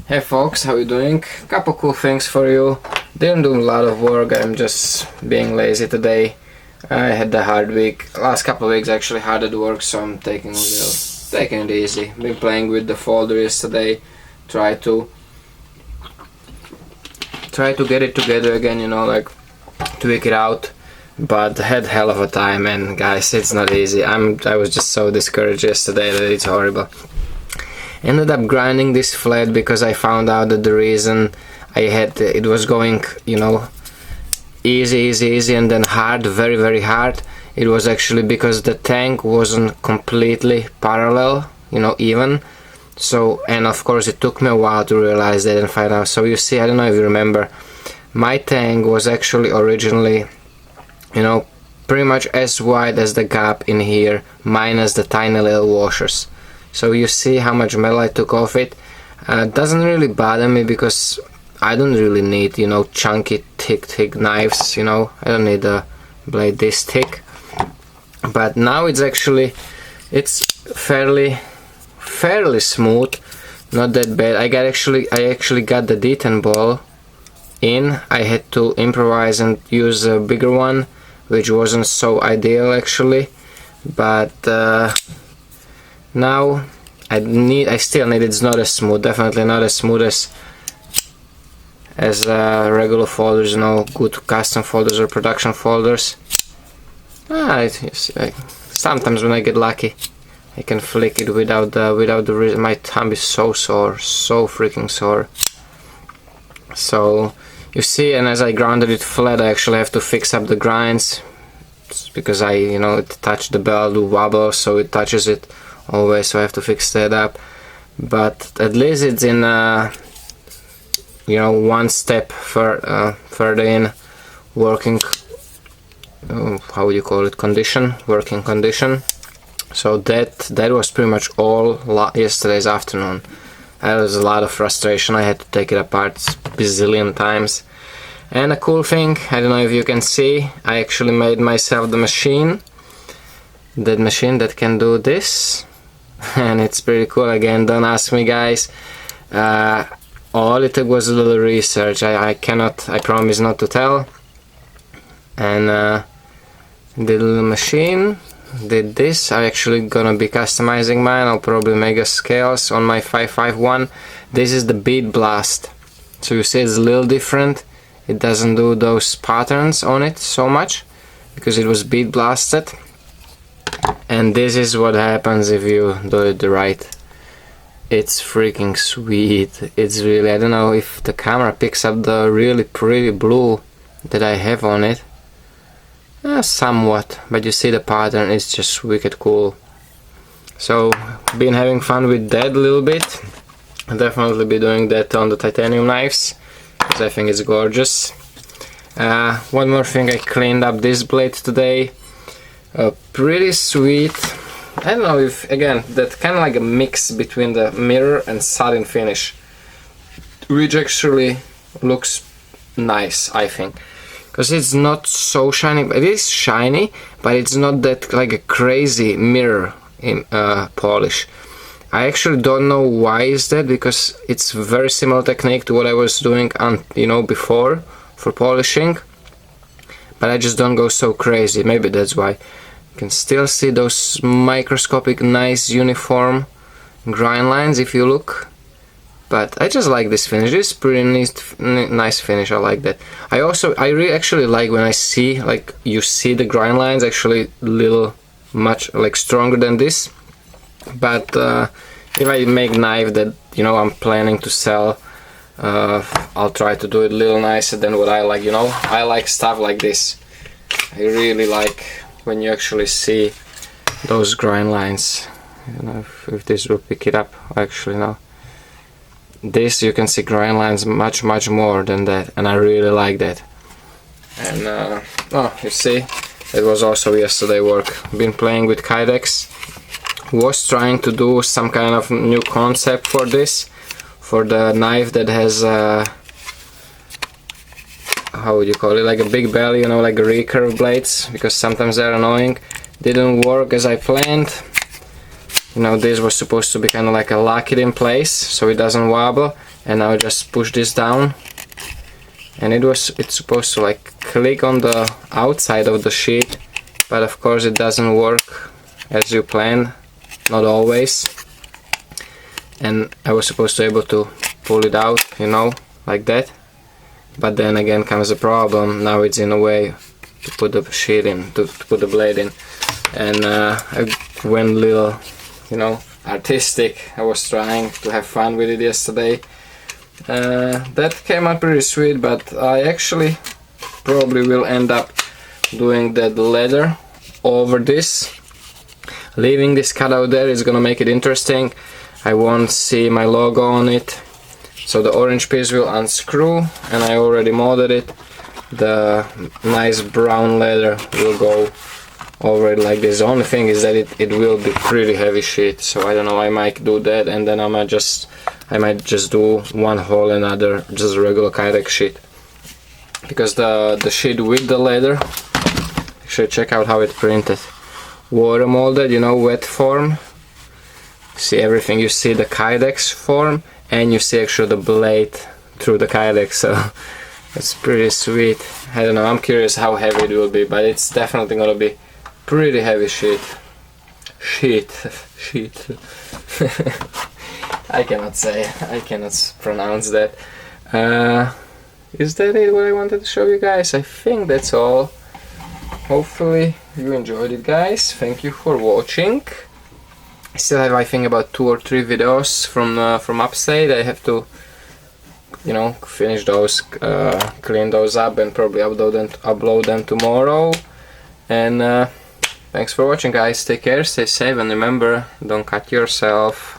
Hey folks, how you doing? Couple cool things for you. Didn't do a lot of work, I'm just being lazy today. I had a hard week. Last couple of weeks actually hard at work, so I'm taking it easy. Been playing with the folder yesterday. Try to get it together again, you know, like tweak it out. But had hell of a time, and guys, it's not easy. I was just so discouraged yesterday that it's horrible. Ended up grinding this flat because I found out that the reason it was going, you know, easy and then hard, very hard. It was actually because the tank wasn't completely parallel, you know, even. So, and of course it took me a while to realize that and find out. So you see, I don't know if you remember, my tank was actually originally, you know, pretty much as wide as the gap in here, minus the tiny little washers. So you see how much metal I took off it. Doesn't really bother me because I don't really need, you know, chunky thick knives, you know. I don't need a blade this thick. But now it's actually, it's fairly smooth, not that bad. I actually got the D10 ball in. I had to improvise and use a bigger one, which wasn't so ideal actually, but now I still need, it's not as smooth, definitely not as smooth as regular folders, you know, good custom folders or production folders. Sometimes when I get lucky I can flick it without the my thumb is so sore, so freaking sore. So you see, and as I grounded it flat, I actually have to fix up the grinds because you know, it touched the belt with wobble, so it touches it always, so I have to fix that up. But at least it's in you know, one step further in working, how would you call it, condition, working condition. So that was pretty much all yesterday's afternoon. There was a lot of frustration. I had to take it apart a bazillion times. And a cool thing, I don't know if you can see, I actually made myself the machine. That machine that can do this. And it's pretty cool. Again, don't ask me, guys. All it took was a little research. I promise not to tell. And the little machine did this. I'm actually gonna be customizing mine. I'll probably make a scales on my 551. This is the bead blast. So you see it's a little different. It doesn't do those patterns on it so much because it was bead blasted. And this is what happens if you do it right. It's freaking sweet. It's really, I don't know if the camera picks up the really pretty blue that I have on it. Somewhat, but you see the pattern, it's just wicked cool. So, been having fun with that a little bit. I'll definitely be doing that on the titanium knives, because I think it's gorgeous. One more thing, I cleaned up this blade today. Pretty sweet. I don't know if, again, that kind of like a mix between the mirror and satin finish, which actually looks nice, I think. Because it's not so shiny. It is shiny, but it's not that like a crazy mirror polish. I actually don't know why is that, because it's very similar technique to what I was doing on, you know, before for polishing, but I just don't go so crazy. Maybe that's why. You can still see those microscopic, nice uniform grind lines if you look. But I just like this finish. It's pretty nice finish. I like that. I really actually like when I see, like, you see the grind lines actually much like stronger than this. But if I make knife that, you know, I'm planning to sell, I'll try to do it a little nicer than what I like. You know, I like stuff like this. I really like when you actually see those grind lines. I don't know if this will pick it up. Actually, no. This you can see grind lines much more than that, and I really like that. And oh, you see, it was also yesterday work. Been playing with Kydex. Was trying to do some kind of new concept for this, for the knife that has how would you call it, like a big belly, you know, like recurve blades, because sometimes they're annoying. Didn't work as I planned. you know, this was supposed to be kind of like a lock it in place so it doesn't wobble, and now just push this down, and it's supposed to like click on the outside of the sheet, but of course it doesn't work as you planned, not always. And I was supposed to be able to pull it out, you know, like that, but then again comes the problem, now it's in a way to put the sheet in, to put the blade in, and I went a little, you know, artistic. I was trying to have fun with it yesterday. That came out pretty sweet, but I actually probably will end up doing that leather over this. Leaving this cutout there is gonna make it interesting. I won't see my logo on it, so the orange piece will unscrew, and I already molded it. The nice brown leather will go over it like this. The only thing is that it will be pretty heavy sheet, so I don't know, I might do that, and then I might just do one whole another just a regular Kydex sheet, because the sheet with the leather, actually check out how it printed, water molded, you know, wet form. See everything, you see the Kydex form, and you see actually the blade through the Kydex, so it's pretty sweet. I don't know, I'm curious how heavy it will be, but it's definitely gonna be pretty heavy sheet. I cannot pronounce that. Is that it, what I wanted to show you guys? I think that's all. Hopefully you enjoyed it, guys. Thank you for watching. I still have, I think, about 2 or 3 videos from upstate. I have to, you know, finish those, clean those up, and probably upload them tomorrow. And thanks for watching, guys. Take care, stay safe, and remember, don't cut yourself.